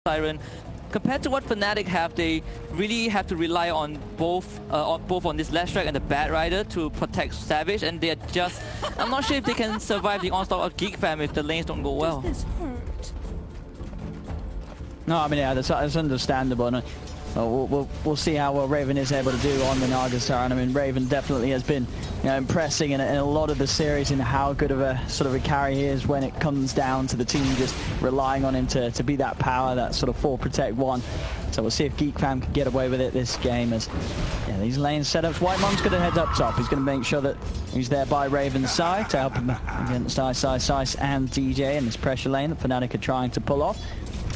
Siren. Compared to what FNATIC have, they really have to rely on both on this Last Strike and the Bad Rider to protect Savage, and they're just... I'm not sure if they can survive the onslaught of GEEK fam if the lanes don't go well. Does this hurt? No, I mean, yeah, that's understandable. And, we'll see how well Raven is able to do on the Naga Siren. I mean, Raven definitely has been, impressing in a lot of the series in how good of a sort of a carry he is when it comes down to the team just relying on him to be that power, that sort of 4 protect 1. So we'll see if GEEK fam can get away with it this game as these lane setups. Whitemon's going to head up top. He's going to make sure that he's there by Raven's side to help him against Ice and DJ in this pressure lane that FNATIC are trying to pull off.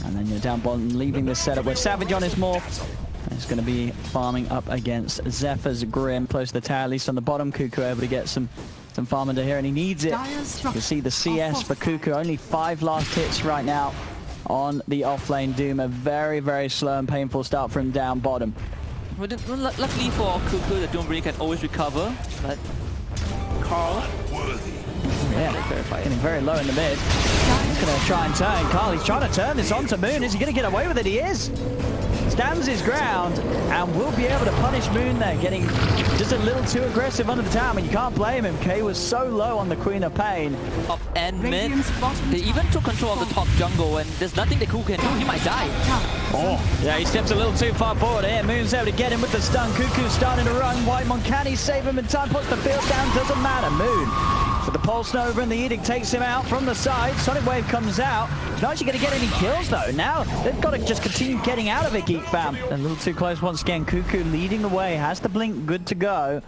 And then you're down bottom, leaving this setup where Savage on his morph. He's going to be farming up against Zephyr's Grim. Close to the tower, at least on the bottom. Kuku able to get some farm into here, and he needs it. You can see the CS for Kuku. Only 5 last hits right now on the offlane Doom. A very, very slow and painful start from down bottom. Well, luckily for Kuku, the Doombreaker can always recover, but Carl... getting very low in the mid. He's going to try and turn. Carl, he's trying to turn this onto Moon. Is he going to get away with it? He is. Stands his ground and will be able to punish Moon there, getting just a little too aggressive under the tower. I mean, you can't blame him. K was so low on the Queen of Pain. Up and mid. They even took control of the top jungle, and there's nothing that Kuku can do. He might die. Oh, yeah, he steps a little too far forward here. Moon's able to get him with the stun. Kuku's starting to run. Whitemon, can he save him in time? Puts the field down. Doesn't matter. Moon. But the Pulse Nova and the Edict takes him out from the side. Sonic Wave comes out. He's not actually going to get any kills, though. Now, they've got to just continue getting out of it, GEEK fam. A little too close once again. Kuku leading the way. Has the blink good to go.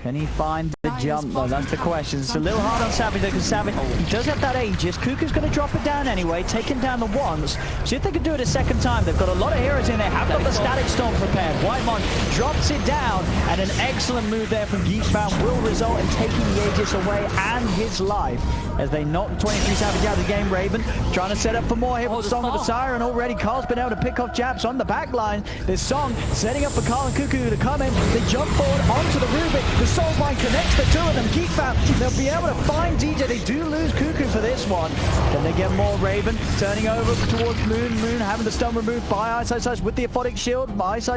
Can he find the jump, though? That's the question. It's a little hard on Savage, though, because Savage, he does have that Aegis. Kuku's going to drop it down anyway, take him down the once. See if they can do it a second time. They've got a lot of heroes in there, have got the Static Storm prepared. Whitemon drops it down, and an excellent move there from GEEK fam will result in taking the Aegis away and his life. As they knock 23 Savage out of the game. Raven trying to set up for more here with Song of the Siren already. Carl's been able to pick off jabs on the back line. There's Song setting up for Carl and Kuku to come in. They jump forward onto the Rubik. The Soul Line connects the two of them. GEEK fam, they'll be able to find DJ. They do lose Kuku for this one. Can they get more? Raven turning over towards Moon. Moon having the stun removed by Ice with the Aphotic Shield. Ice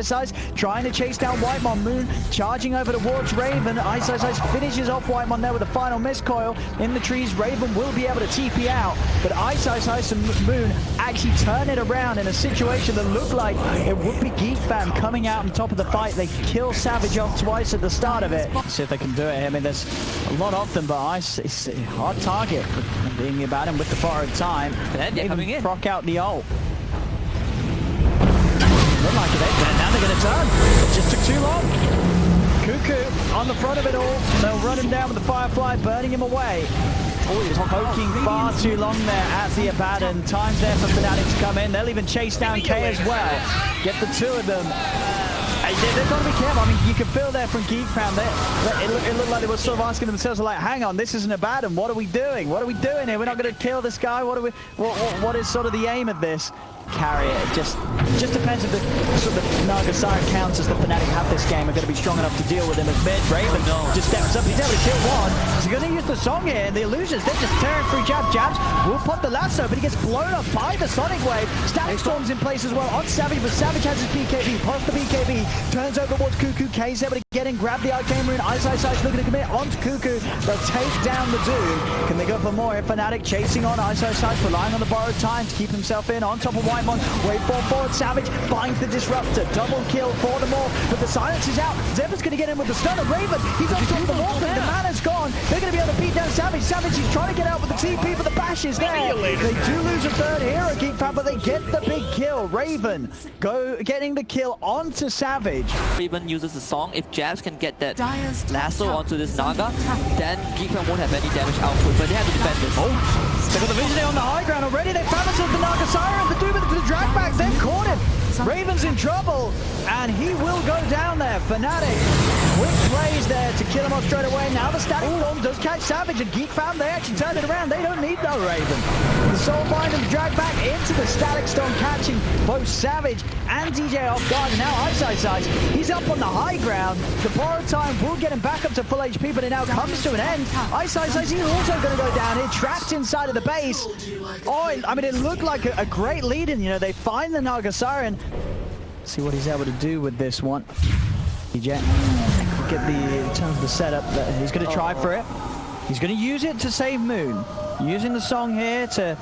trying to chase down Whitemon. Moon charging over towards Raven. Ice finishes off Whitemon there with a final miscoil in the trees. Raven will be able to TP out, but Ice and Moon actually turn it around in a situation that looked like it would be GEEK fam coming out on top of the fight. They kill Savage off twice at the start of it. See if they can do it. I mean, there's a lot of them, but Ice is a hard target being about him with the borrowed time. And they're coming in. Proc out the ult. Look like it, and now they're going to turn. It just took too long. Kuku on the front of it all. They'll run him down with the Firefly, burning him away. Poking far too long there at the Abaddon. Time's there for FNATIC to come in. They'll even chase down K as well. Get the two of them. They've got to be careful. I mean, you can feel there from GEEK fam. It looked like they were sort of asking themselves, like, hang on, this isn't Abaddon. What are we doing? What are we doing here? We're not going to kill this guy. What is sort of the aim of this? Carry it. It just depends if the sort of Naga Siren counters that FNATIC have this game are going to be strong enough to deal with him as mid. Raven just steps up. He's able to kill one. He's going to use the Song here. And the Illusions, they're just tearing through jabs. Will put the lasso, but he gets blown up by the Sonic Wave. Static Storm's in place as well on Savage, but Savage has his BKB. Plus the BKB. Turns over towards Kuku. K's able to get in, grab the Arcane Rune. Ice looking to commit onto Kuku. They'll take down the Doom. Can they go for more here? FNATIC chasing on Ice, relying on the borrowed time to keep himself in. On top of Whitemon. Wait forward. Savage finds the Disruptor. Double kill for them all. But the silence is out. Zephyr's going to get in with the stun of Raven. He's on top of the wall. The mana's gone. They're going to be able to beat down Savage. Savage is trying to get out with the TP, but the bash is there. They do lose a third hero, GEEK fam, but they get the big kill. Raven getting the kill onto Savage. Raven uses the Song. If jabs can get that lasso onto this Naga, then GEEK fam won't have any damage output, but they have to defend this. They've got the Visionary on the high ground already. They found themselves the Naga Siren. The Doom with the drag back. They've caught him. Raven's in trouble, and he will go down there. FNATIC, quick plays there to kill him off straight away. Now the Static Storm does catch Savage, and GEEK fam, they actually turn it around. They don't need no Raven. The Soulbind and drag back into the Static Storm, catching both Savage and DJ off guard. And now Ice, he's up on the high ground. The borrow time will get him back up to full HP, but it now comes to an end. Ice, he's also going to go down here, trapped inside of the base. Oh, I mean, it looked like a great lead in. You know, they find the Naga Siren. See what he's able to do with this one. DJ get in terms of the setup, that he's going to try for it. He's going to use it to save Moon. Using the song here to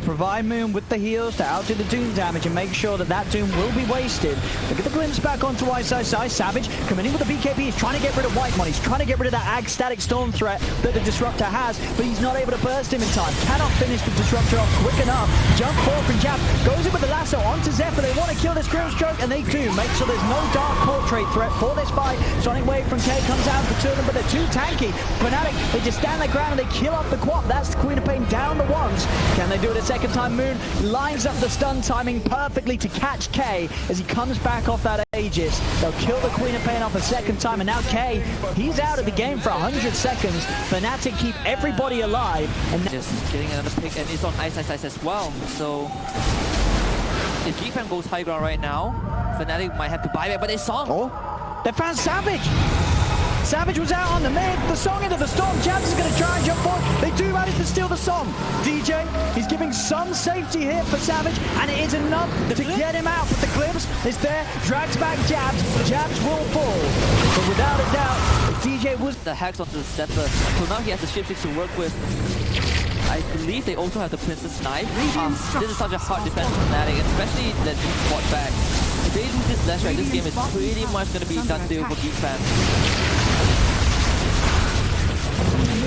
provide Moon with the heals to outdo the Doom damage and make sure that that Doom will be wasted. Look at the glimpse back onto Ice. Savage coming in with the BKB. He's trying to get rid of Whitemon. He's trying to get rid of that Static Storm threat that the Disruptor has, but he's not able to burst him in time. Cannot finish the Disruptor off quick enough. Jump forward from Jab. Goes in with the lasso onto Zephyr. They want to kill this Grimstroke, and they do. Make sure there's no Dark Portrait threat for this fight. Sonic Wave from K comes out for two of them, but they're too tanky. FNATIC, they just stand their ground and they kill off the Quap. That's the Queen of Pain down the ones. Can they do it a second time? Moon lines up the stun timing perfectly to catch K as he comes back off that Aegis. They'll kill the Queen of Pain off a second time, and now K, he's out of the game for 100 seconds. FNATIC keep everybody alive. And just getting another pick, and it's on Ice as well. So if GEEK goes high ground right now, FNATIC might have to buy back, but they saw him. Oh, they found Savage. Savage was out on the mid, the song into the storm. Jabs is going to try and jump forward. They do manage to steal the song. DJ, he's giving some safety here for Savage, and it is enough to get him out. But the glimpse is there, drags back Jabs. Jabs will fall. But without a doubt, DJ was... The hacks onto the Zephyr, so now he has the Ship 6 to work with. I believe they also have the Princess Knife. This is such a hard defense for FNATIC, especially that he fought back. If they lose this last right, this game is pretty much going to be done deal for GEEK fans.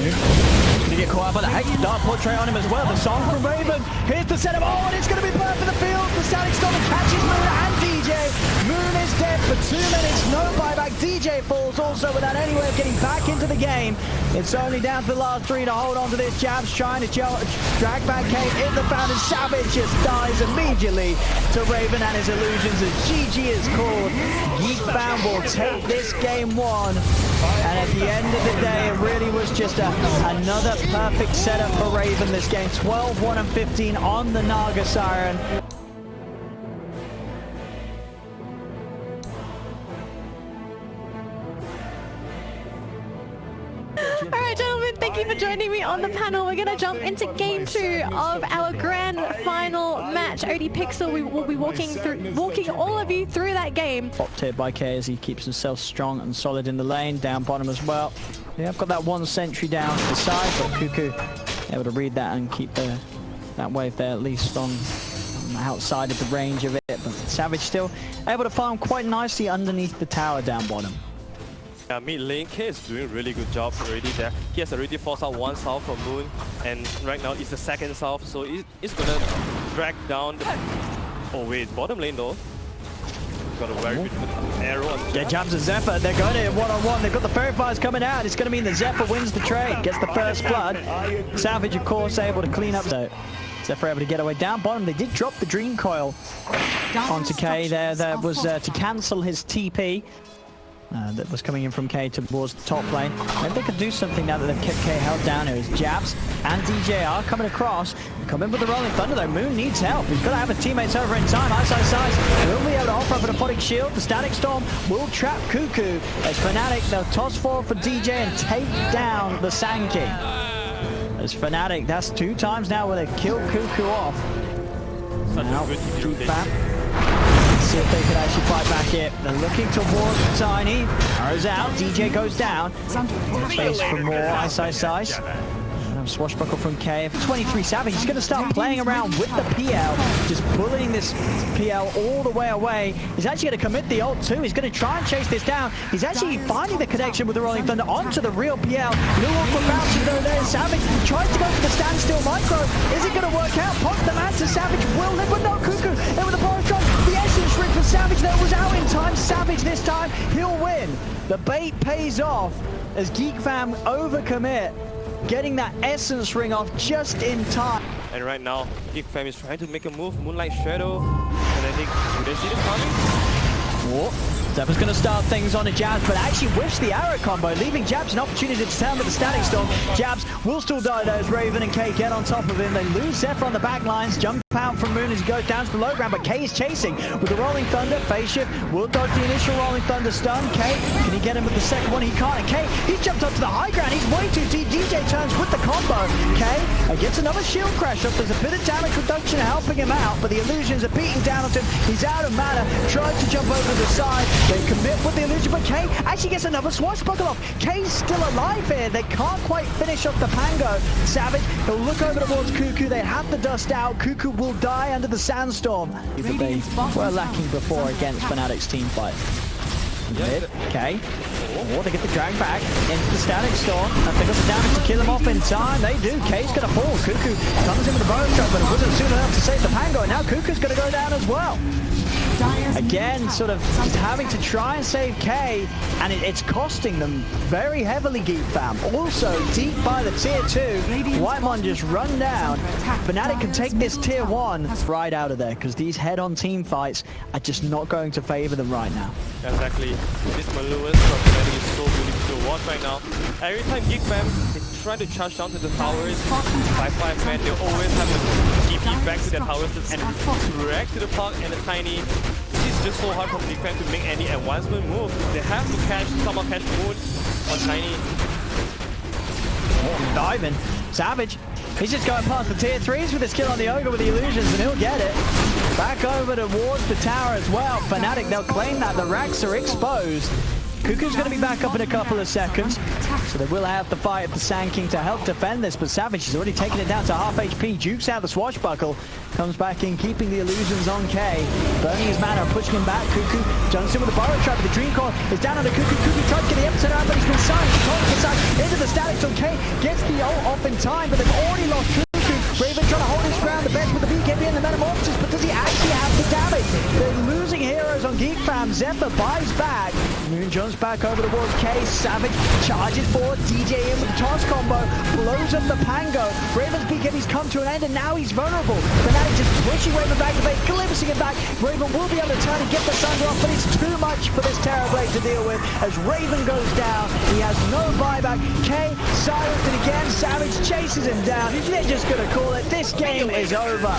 Gonna get caught up by the Hex Dark Portrait on him as well. The song from Raven. Here's the setup. Oh, and it's gonna be burnt for the field. The Static Storm catches Moon and DJ. Moon is dead for 2 minutes. No buyback. DJ falls also without any way of getting back into the game. It's only down to the last three to hold on to this. Jabs trying to drag back K in the fountain. Savage just dies immediately to Raven and his illusions as GG is called. GEEK fam will take this game one. And at the end of the day, it really was just another perfect setup for Raven this game. 12, 1 and 15 on the Naga Siren. Alright, gentlemen, thank you for joining me on the panel. We're going to jump into game 2 of our grand final match. ODPixel, we will be walking all of you through that game. Popped here by K as he keeps himself strong and solid in the lane, down bottom as well. Yeah, I've got that one sentry down to the side, but Cuckoo able to read that and keep that wave there at least on outside of the range of it. But Savage still able to farm quite nicely underneath the tower down bottom. Mid lane, K is doing a really good job already there. He has already forced out one south from Moon, and right now it's the second south, so it's gonna drag down the... Oh wait, bottom lane though. Got a very beautiful arrow on Jab. Yeah, Jabs and Zephyr, they're going in one-on-one. They've got the Fairy Fires coming out. It's going to mean that Zephyr wins the trade, gets the first blood. Savage, of course, able to clean up. So Zephyr able to get away down bottom. They did drop the Dream Coil onto K there. That was to cancel his TP. That was coming in from K towards the top lane. Maybe they could do something now that they've kept K held down here. As Jabs and DJ are coming across. Come in with the Rolling Thunder though. Moon needs help. He's got to have his teammates over in time. Ice will be able to offer up an Aphotic Shield. The Static Storm will trap Cuckoo. As FNATIC, they'll toss forward for DJ and take down the Sand King. As FNATIC, that's 2 times now where they've killed Cuckoo off. Now, GEEK fam. See if they could actually fight back here. They're looking towards Tiny. Arrows out. DJ goes down. Space for more Ice. Swashbuckle from K. 23 Savage. He's going to start playing around with the PL. Just bullying this PL all the way away. He's actually going to commit the ult too. He's going to try and chase this down. He's actually finding the connection with the Rolling Thunder onto the real PL. No awkward bounces though there. Savage tries to go for the standstill micro. Is it going to work out? Pops the man to Savage. Will live, but no Cuckoo. There with the power strike. The essence ring for Savage there was out in time. Savage this time. He'll win. The bait pays off as GEEK fam overcommit. Getting that essence ring off just in time. And right now, GEEK fam is trying to make a move. Moonlight Shadow FNATIC, do they see this coming? Whoa. Zeppa's going to start things on a Jabs, but actually whiffs the arrow combo, leaving Jabs an opportunity to turn with the Static Storm. Jabs will still die though as Raven and K get on top of him. They lose Zephyr on the back lines, jump out from Moon as he goes down to the low ground, but K is chasing with the Rolling Thunder. Phase shift will dodge the initial Rolling Thunder stun. K, can he get him with the second one? He can't. And K, he's jumped up to the high ground. He's way too deep. DJ turns with the combo. K gets another shield crash up. There's a bit of damage reduction helping him out, but the illusions are beating down on him. He's out of mana. Tries to jump over to the side. They commit with the illusion, but K actually gets another swashbuckle off. K's still alive here. They can't quite finish off the Pango. Savage, he'll look over towards Cuckoo. They have the dust out. Cuckoo will die under the sandstorm. But they were lacking before against FNATIC's team fight. Mid, K. Oh, they get the drag back into the Static Storm. And they got the damage to kill him off in time. They do. K's going to fall. Cuckoo comes in with a bow shot, but it wasn't soon enough to save the Pango. And now Cuckoo's going to go down as well. Again, sort of having to try and save K, and it's costing them very heavily, GEEK fam. Also, deep by the tier 2, Whitemon just run down. FNATIC can take this tier 1 right out of there, because these head-on team fights are just not going to favor them right now. Exactly. This Maluas from FNATIC is so beautiful to watch right now. Every time GEEK fam is trying to charge down to the towers, 5-5 man, they always have to TP back to their towers and react to the puck and the Tiny. It's just so hard for GEEK fam to make any advancement move. They have to somehow catch Moon on Tiny. Oh, diving. Savage. He's just going past the tier 3s with his kill on the Ogre with the illusions, and he'll get it. Back over towards the tower as well. FNATIC, they'll claim that. The racks are exposed. Cuckoo's going to be back up in a couple of seconds, so they will have the fight of the Sand King to help defend this, but Savage has already taken it down to half HP. Jukes out the swashbuckle, comes back in, keeping the illusions on K, burning his mana and pushing him back. Cuckoo jumps in with the Burrow Trap, but the Dream Core is down under Cuckoo. Cuckoo tries to get the episode out, but he's been silenced. He can't get side into the Static Storm. K gets the ult off in time, but they've already lost Cuckoo. Raven trying to hold his ground, the best with the BKB and the Metamorphosis, but does he actually have the damage? They're losing heroes on GEEK fam. Zephyr buys back. Moon jumps back over towards K. Savage charges forward. DJ in with the toss combo. Blows up the Pango. Raven's BKB's come to an end and now he's vulnerable. FNATIC just pushing Raven back to base, glimpsing him back. Raven will be able to turn and get the Thunder off, but it's too much for this Terrorblade to deal with as Raven goes down. He has no buyback. K silenced it again. Savage chases him down. They're just going to call it. This game is over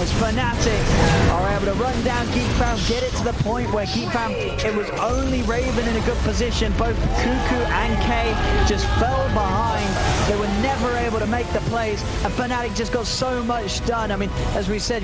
as FNATIC are able to run down GEEK fam, get it to the point where GEEK fam, it was only Raven in a good position. Both Cuckoo and K just fell behind. They were never able to make the plays, and FNATIC just got so much done. I mean, as we said,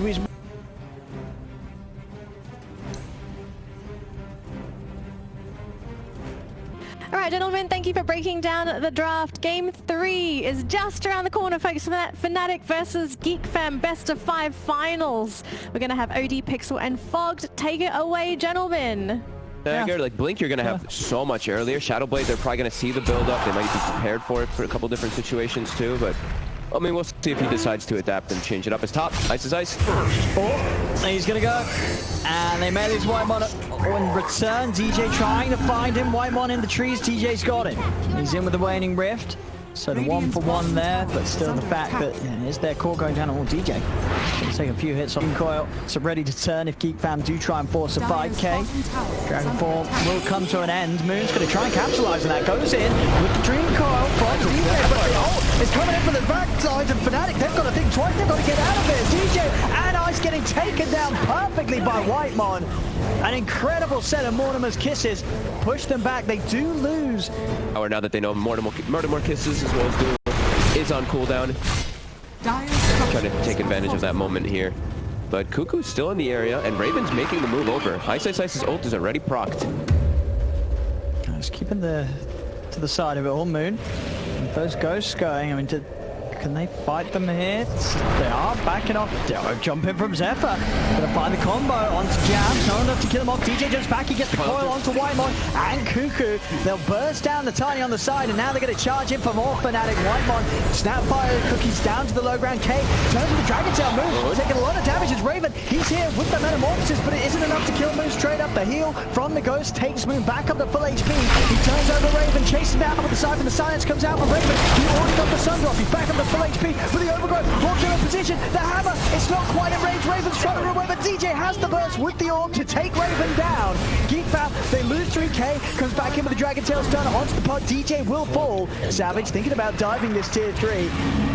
All right, gentlemen, thank you for breaking down the draft. Game 3 is just around the corner, folks. FNATIC versus GEEK fam best of 5 finals. We're going to have ODPixel and Fogged. Take it away, gentlemen. Like Blink, you're going to have so much earlier. Shadowblade, they're probably going to see the build-up. They might be prepared for it for a couple different situations too, but I mean, we'll see if he decides to adapt and change it up. His top, ice is ice. Oh, he's going to go. And they may lose Whitemon in return. DJ trying to find him. Whitemon in the trees. TJ's got him. He's in with the Waning Rift. So the 1-for-1 there, but still the fact that is their core going down on DJ. Going to take a few hits on coil, so ready to turn if GEEK fam do try and force a fight. K, Dragonfall will come to an end. Moon's going to try and capitalize on that. Goes in with the Dream Coil from DJ, but the ult is coming in from the backside, and FNATIC, they've got to think twice. They've got to get out of it. DJ and Ice getting taken down perfectly by Whitemon. An incredible set of Mortimer's kisses. Push them back. They do lose. Or now that they know Mortimer kisses as well as Doom is on cooldown. Trying to take advantage of that moment here. But Cuckoo's still in the area, and Raven's making the move over. Ice's ult is already procced. Just keeping to the side of it all, Moon. With those ghosts going, I mean, can they fight them here? They are backing off. Jumping from Zephyr. Gonna find the combo onto Jabs. Not enough to kill him off. DJ jumps back. He gets the coil onto Whitemon and Cuckoo. They'll burst down the Tiny on the side, and now they're going to charge in for more FNATIC. Whitemon Snapfire Cookies down to the low ground. K turns with the Dragon Tail move. Taking a lot of damage as Raven. He's here with the Metamorphosis, but it isn't enough to kill Moon. Straight up the heal from the Ghost takes Moon back up to full HP. He turns over Raven, chases down with the side, and the silence comes out from Raven. He already got the Sun Drop. He's back up the full HP for the overgrowth. Launcher in position. The hammer, it's not quite in range. Raven's trying to run away, but DJ has the burst with the orb to take Raven down. GEEK Fam, they lose 3K, comes back in with the Dragon Tail stun onto the pod. DJ will fall. Savage thinking about diving this tier 3.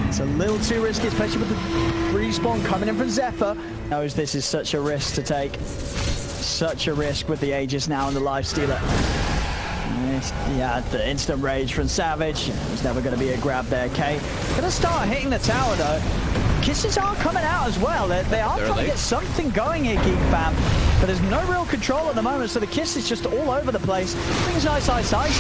It's a little too risky, especially with the respawn coming in from Zephyr. Knows this is such a risk to take. Such a risk with the Aegis now and the Lifestealer. Yeah, the instant rage from Savage. There's never going to be a grab there, K. Gonna start hitting the tower though. Kisses are coming out as well. They are trying to get something going here, GEEK Fam. But there's no real control at the moment, so the kiss is just all over the place. Brings Ice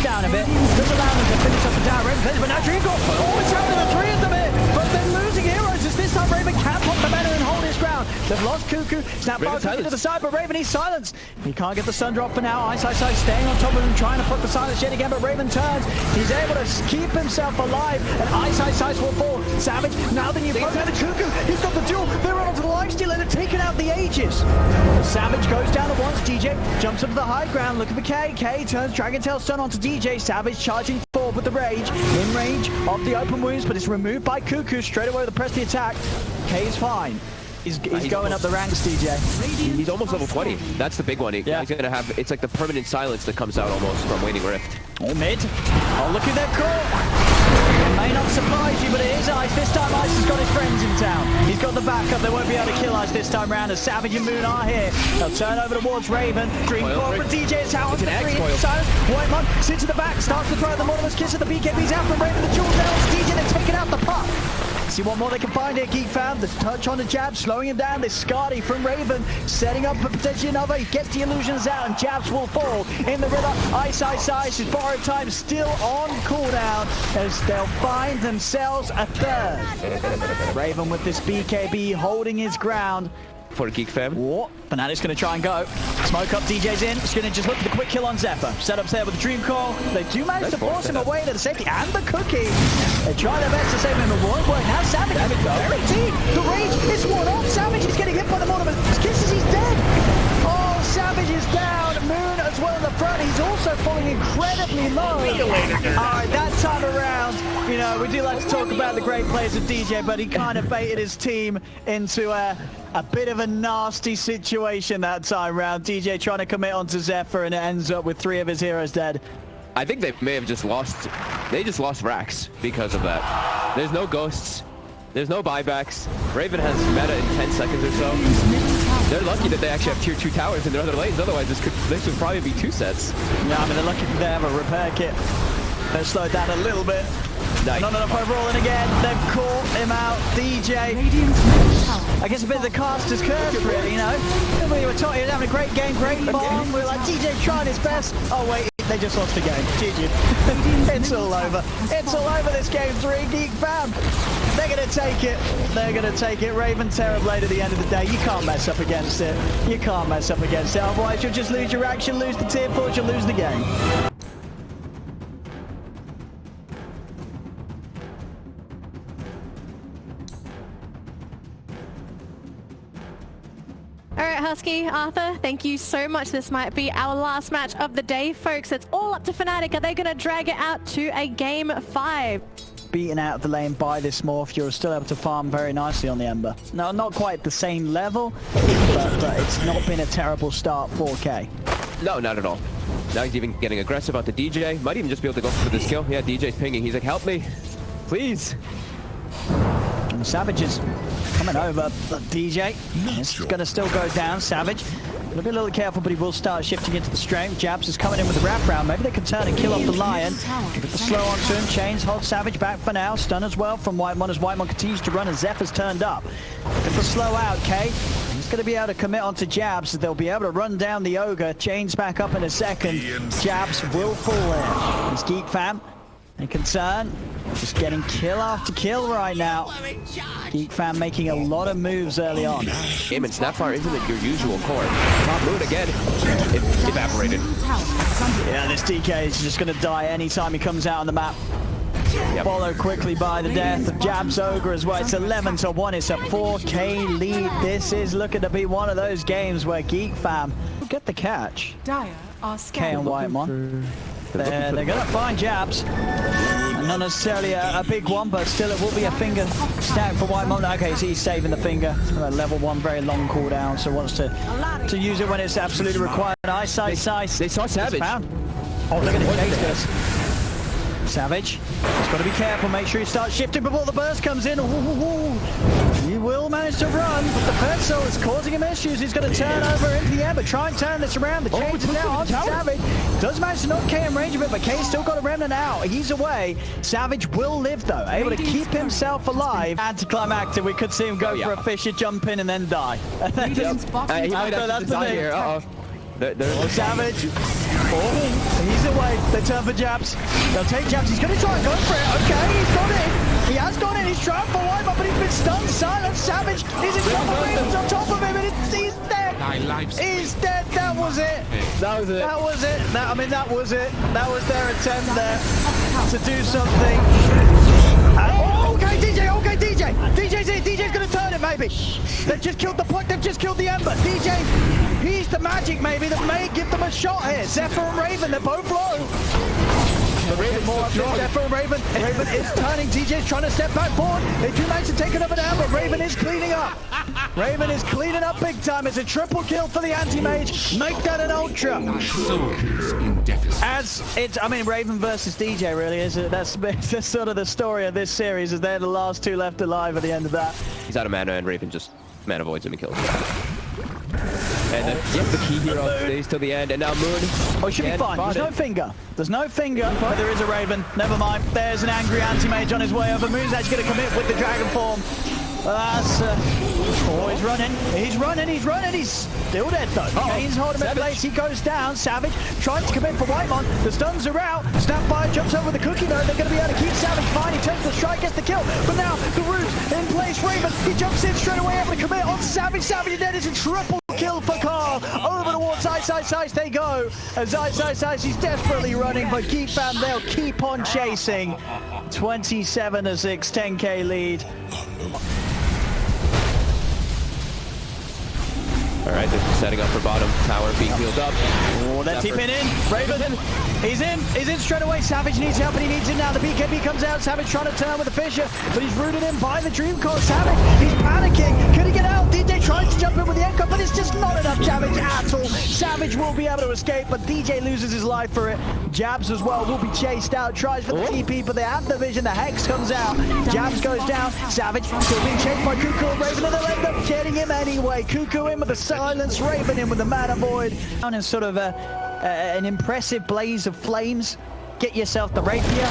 down a bit. Does allow them to finish up the tower. Raven plays, but now Dream Core. Oh, it's happening to 3 of them here. But they're losing heroes as this time Raven can't pop the banner and hold his ground. They've lost Cuckoo. Snap bar to the side, but Raven is silenced. He can't get the stun drop for now. Ice staying on top of him, trying to put the silence yet again, but Raven turns. He's able to keep himself alive, and Ice will fall. Savage, now the new poke at the Cuckoo. He's got the duel. They're onto the Lifestealer and they're taking out the Aegis. Savage goes down at once. DJ jumps up to the high ground, looking for K. K turns Dragon Tail stun onto DJ. Savage charging forward with the rage. In range of the open wounds, but it's removed by Cuckoo. Straight away with the press the attack. K is fine. He's going up the ranks, DJ. He's almost level 20. That's the big one. Yeah. He's gonna have, it's like the permanent silence that comes out almost from Waning Rift. All mid. Oh, look at that call. It may not surprise you, but it is Ice. This time Ice has got his friends in town. He's got the backup. They won't be able to kill Ice this time round as Savage and Moon are here. They'll turn over towards Raven. Dream Core for DJ. It's out onto the 3 silence. Whitemon sits in the back, starts to throw the Mortimer's Kiss at the BKB's out from Raven. The jewel's down to DJ. They're taking out the pup. See what more they can find here, GEEK Fam. The touch on the jab, slowing him down. This Scardy from Raven, setting up for potentially another. He gets the illusions out, and jabs will fall in the river. Ice. His borrowed time still on cooldown as they'll find themselves a third. Raven with this BKB holding his ground. For GEEK Fam. What? FNATIC's going to try and go. Smoke up, DJ's in. It's going to just look for the quick kill on Zephyr. Setups there with the Dream Call. They do manage to force him away to the safety and the cookie. They try their best to save him. It won't work. Now Savage is very deep. The rage is one off. Savage is getting hit by the Mortimer. His kisses, he's dead. Oh, Savage is down. Moon as well in the front. He's also falling incredibly low. All right, that time around, you know, we do like to talk about the great plays of DJ, but he kind of baited his team into a bit of a nasty situation that time round. DJ trying to commit onto Zephyr, and it ends up with 3 of his heroes dead. I think they may have just lost, they just lost racks because of that. There's no ghosts, there's no buybacks. Raven has meta in 10 seconds or so. They're lucky that they actually have tier 2 towers in their other lanes, otherwise this would probably be 2 sets. Yeah, I mean, they're lucky that they have a repair kit. They've slowed down a little bit. Nice. Not enough overall, and again, they've caught him out. DJ. I guess a bit of the caster's curse, really, you know. We were talking, he was having a great game, great farm. We were like, DJ trying his best. Oh, wait, they just lost the game. GG. It's all over. It's all over this game 3, GEEK Fam. They're going to take it. They're going to take it. Raven Terrorblade at the end of the day. You can't mess up against it. You can't mess up against it. Otherwise, you'll just lose your action, lose the tier 4, you'll lose the game. All right, Husky, Arthur, thank you so much. This might be our last match of the day, folks. It's all up to FNATIC. Are they going to drag it out to a game 5? Beaten out of the lane by this morph, you're still able to farm very nicely on the Ember. No, not quite the same level, but it's not been a terrible start for K. No, not at all. Now he's even getting aggressive out to DJ. Might even just be able to go for this kill. Yeah, DJ's pinging. He's like, help me, please. And Savage is coming over, but DJ is going to still go down. Savage will be a little careful, but he will start shifting into the strength. Jabs is coming in with the wraparound. Maybe they can turn and kill off the Lion. Give it the slow onto him. Chains hold Savage back for now. Stun as well from Whitemon as Whitemon continues to run and Zephyr's turned up. Give the slow out, K. He's going to be able to commit onto Jabs. They'll be able to run down the Ogre. Chains back up in a second. Jabs will fall in. It's GEEK Fam. And Concern just getting kill after kill right now. GEEK Fam making a lot of moves early on. Game and Snapfire isn't your usual core. Moon again. It evaporated. Yeah, this DK is just going to die anytime he comes out on the map. Yep. Followed quickly by the death of Jabs Ogre as well. It's 11-1. It's a 4K lead. This is looking to be one of those games where GEEK Fam will get the catch. K and Whitemon. They're going to find Jabs. And Not necessarily a big one, but still it will be a finger stack for Whitemon. Okay, so he's saving the finger. Level 1, very long cooldown, so wants to use it when it's absolutely required. Ice. They saw Savage. Oh, look at the chase this. Savage, he's got to be careful, make sure he starts shifting before the burst comes in. Ooh. He will manage to run, but the Petzl is causing him issues. He's going to turn over into the air, but try and turn this around. The change is now on Savage. Does manage to knock K in range of it, but K's still got a remnant out. He's away. Savage will live, though, able to keep himself alive. Anticlimactic, we could see him go for a Fisher, jump in, and then die. That's the thing. Uh-oh. Savage. He's away. They turn for jabs. They'll take jabs. He's going to try and go for it. Okay, he's got it. He has got it. He's trying for Whitemon, but he's been stunned. Silent. Savage is in trouble. Raven's on top of him, and he's dead. He's dead. That was it. That was it. That was it. That was it. That was their attempt there to do something. Okay, DJ. Okay, DJ. DJ's in. DJ's going to turn it, maybe. They've just killed the point. They've just killed the Ember. DJ. He's the magic, maybe, that may give them a shot here. Zephyr and Raven, they're both low. Zephyr and Raven. Raven is turning. DJ's trying to step back forward. They do manage to take another down, but Raven is cleaning up. Raven is cleaning up big time. It's a triple kill for the anti-mage. Make that an ultra. Raven versus DJ really is. That's sort of the story of this series, as they're the last two left alive at the end of that. He's out of mana, and Raven just mana voids him and kills him. And then, the key hero stays till the end, and now Moon. Oh, it should be fine. There's no finger. There's no finger, but there is a Raven. Never mind. There's an angry anti-mage on his way over. Moon's actually going to commit with the dragon form. He's running. He's running. He's still dead, though. Kane's holding him in place. He goes down. Savage trying to commit for Whitemon. The stuns are out. Snapfire jumps over the cookie, though. They're going to be able to keep Savage fine. He takes the strike, gets the kill. But now, the root's in place. Raven, he jumps in straight away, able to commit on Savage. Savage is dead. It's a triple kill for Carl. Over towards Ice they go. As Ice, he's desperately running, but GEEK fam, they'll keep on chasing. 27-6, 10k lead. All right, they're setting up for bottom tower, being healed up. Oh, they're TPing in. Raven, he's in straight away. Savage needs help, and he needs it now. The BKB comes out. Savage trying to turn with the Fisher, but he's rooted in by the Dream Core. Savage, he's panicking. Can he get out? DJ tries to jump in with the Echo, but it's just not enough damage at all. Savage will be able to escape, but DJ loses his life for it. Jabs as well will be chased out. Tries for the TP, but they have the vision. The Hex comes out. Jabs goes down. Savage still being chased by Cuckoo and Raven, and they'll end up getting him anyway. Cuckoo in with the silence, Raven in with the mana void. Down in sort of an impressive blaze of flames. Get yourself the rapier.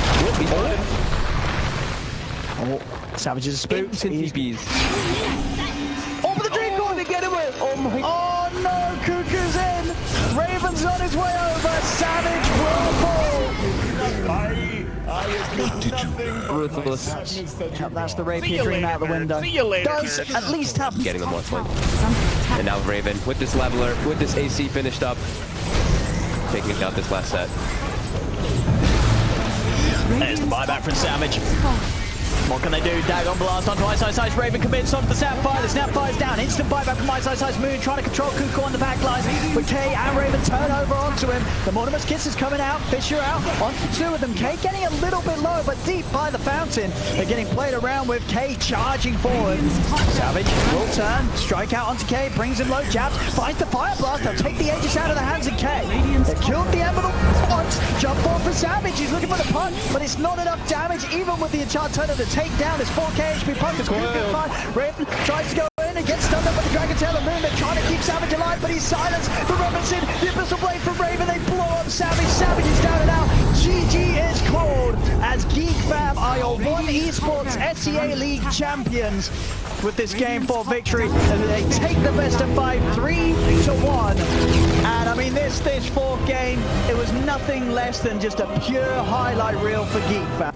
Savage is spooked. Oh, but the Dream Core to get him with. Oh no, Cuckoo's in. Raven's on his way over. Savage will fall. Ruthless. That's the rapier dream out the window. Does at least have getting them one point. And now Raven with this leveler, with this AC finished up, taking out this last set. There's the buyback from Savage. What can they do? Dagon blast onto Ice. Raven commits onto the Snapfire. The Snapfire's down. Instant buyback from Ice. Moon trying to control Cuckoo on the back line. But K and Raven turn over onto him. The Mortimer's Kiss is coming out. Fisher out. Onto two of them. K getting a little bit low, but deep by the fountain. They're getting played around with K charging forward. Savage will turn. Strike out onto K. Brings him low. Jabs. Finds the Fire Blast. They'll take the Aegis out of the hands of K. They've killed the Ember once. Jump forward for Savage. He's looking for the punch, but it's not enough damage, even with the enchant turner to take down this 4k HP punch. It's fine. Raven tries to go in and gets stunned up by the Dragon Tail of Moon. They're trying to keep Savage alive, but he's silenced. The Robinson, the Abyssal Blade from Raven. They blow up Savage. Savage is down and out. GG is called as GEEK fam are your one Esports SEA League champions with this game 4 victory. And they take the best of 5, 3-1. And I mean, this fourth game, it was nothing less than just a pure highlight reel for GEEK fam.